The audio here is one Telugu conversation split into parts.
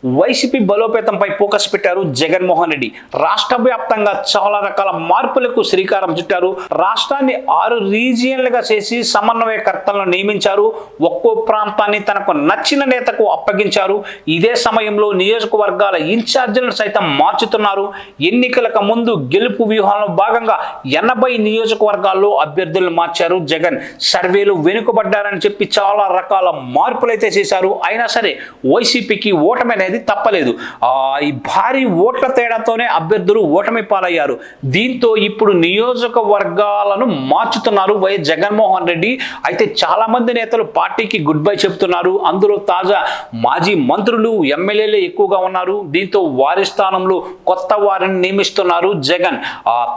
వైసీపీ బలోపేతంపై ఫోకస్ పెట్టారు జగన్మోహన్ రెడ్డి. రాష్ట్ర వ్యాప్తంగా చాలా రకాల మార్పులకు శ్రీకారం చుట్టారు. రాష్ట్రాన్ని 6 రీజియన్లుగా చేసి సమన్వయకర్తలను నియమించారు. ఒక్కో ప్రాంతాన్ని తనకు నచ్చిన నేతకు అప్పగించారు. ఇదే సమయంలో నియోజకవర్గాల ఇన్ఛార్జీలను సైతం మార్చుతున్నారు. ఎన్నికలకు ముందు గెలుపు వ్యూహంలో భాగంగా 80 నియోజకవర్గాల్లో అభ్యర్థులను మార్చారు జగన్. సర్వేలు వెనుకబడ్డారని చెప్పి చాలా రకాల మార్పులైతే చేశారు. అయినా సరే వైసీపీకి ఓటమి అనేది తప్పలేదు. ఈ భారీ ఓట్ల తేడాతోనే అభ్యర్థులు ఓటమి పాలయ్యారు. దీంతో ఇప్పుడు నియోజకవర్గాలను మార్చుతున్నారు వైఎస్ జగన్మోహన్ రెడ్డి. అయితే చాలా మంది నేతలు పార్టీకి గుడ్ బై చెప్తున్నారు. అందులో తాజా మాజీ మంత్రులు, ఎమ్మెల్యేలు ఎక్కువగా ఉన్నారు. దీంతో వారి స్థానంలో కొత్త వారిని నియమిస్తున్నారు జగన్.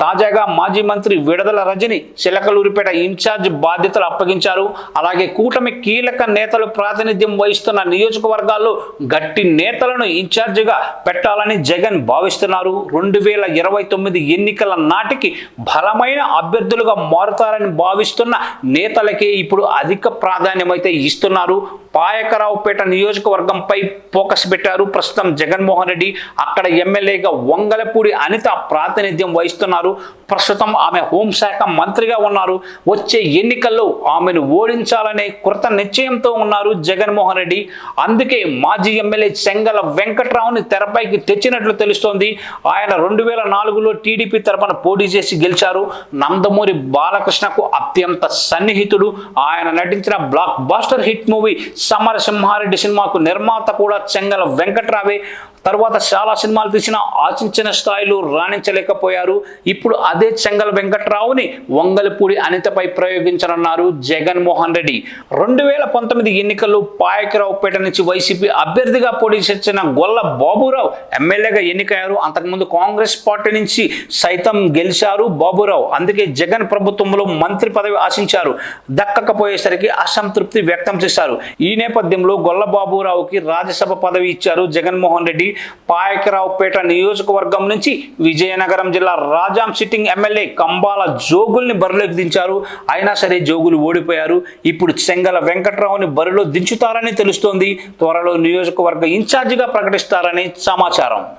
తాజాగా మాజీ మంత్రి విడదల రజని చిలకలూరిపేట ఇన్ఛార్జ్ బాధ్యతలు అప్పగించారు. అలాగే కూటమి కీలక నేతలు ప్రాతినిధ్యం వహిస్తున్న నియోజకవర్గాల్లో గట్టి నేతలను ఇన్ఛార్జిగా పెట్టాలని జగన్ భావిస్తున్నారు. 2029 ఎన్నికల నాటికి బలమైన అభ్యర్థులుగా మారుతారని భావిస్తున్న నేతలకే ఇప్పుడు అధిక ప్రాధాన్యం అయితే ఇస్తున్నారు. పాయకరావుపేట నియోజకవర్గంపై ఫోకస్ పెట్టారు ప్రస్తుతం జగన్మోహన్ రెడ్డి. అక్కడ ఎమ్మెల్యేగా వంగలపూడి అనిత ప్రాతినిధ్యం వహిస్తున్నారు. ప్రస్తుతం ఆమె హోంశాఖ మంత్రిగా ఉన్నారు. వచ్చే ఎన్నికల్లో ఆమెను ఓడించాలనే కృత నిశ్చయంతో ఉన్నారు జగన్మోహన్ రెడ్డి. అందుకే మాజీ ఎమ్మెల్యే చెంగల వెంకట్రావుని తెరపైకి తెచ్చినట్లు తెలుస్తోంది. ఆయన 2004లో టీడీపీ తరపున పోటీ చేసి గెలిచారు. నందమూరి బాలకృష్ణకు అత్యంత సన్నిహితుడు. ఆయన నటించిన blockbuster hit movie Samarasimha Reddy సినిమాకు నిర్మాత కూడా చెంగల వెంకట్రావే. తర్వాత చాలా సినిమాలు తీసిన ఆశించిన స్థాయిలో రాణించలేకపోయారు. ఇప్పుడు అదే చెంగల వెంకట్రావుని వంగలపూడి అనితపై ప్రయోగించనున్నారు జగన్మోహన్ రెడ్డి. 2019 ఎన్నికల్లో పాయకరావుపేట నుంచి వైసీపీ అభ్యర్థిగా పోటీ చేసిన గొల్ల బాబురావు ఎమ్మెల్యేగా ఎన్నికయ్యారు. అంతకుముందు కాంగ్రెస్ పార్టీ నుంచి సైతం గెలిచారు బాబురావు. అందుకే జగన్ ప్రభుత్వంలో మంత్రి పదవి ఆశించారు. దక్కకపోయేసరికి అసంతృప్తి వ్యక్తం చేశారు. ఈ నేపథ్యంలో గొల్ల బాబురావుకి రాజ్యసభ పదవి ఇచ్చారు జగన్మోహన్ రెడ్డి. పాయకరావుపేట నియోజకవర్గం నుంచి విజయనగరం జిల్లా రాజాం సిట్టింగ్ ఎమ్మెల్యే కంబాల జోగుల్ని బరిలోకి దించారు. అయినా సరే జోగులు ఓడిపోయారు. ఇప్పుడు చెంగల వెంకట్రావుని బరిలో దించుతారని తెలుస్తోంది. త్వరలో నియోజకవర్గ ఇన్ఛార్జిగా ప్రకటిస్తారని సమాచారం.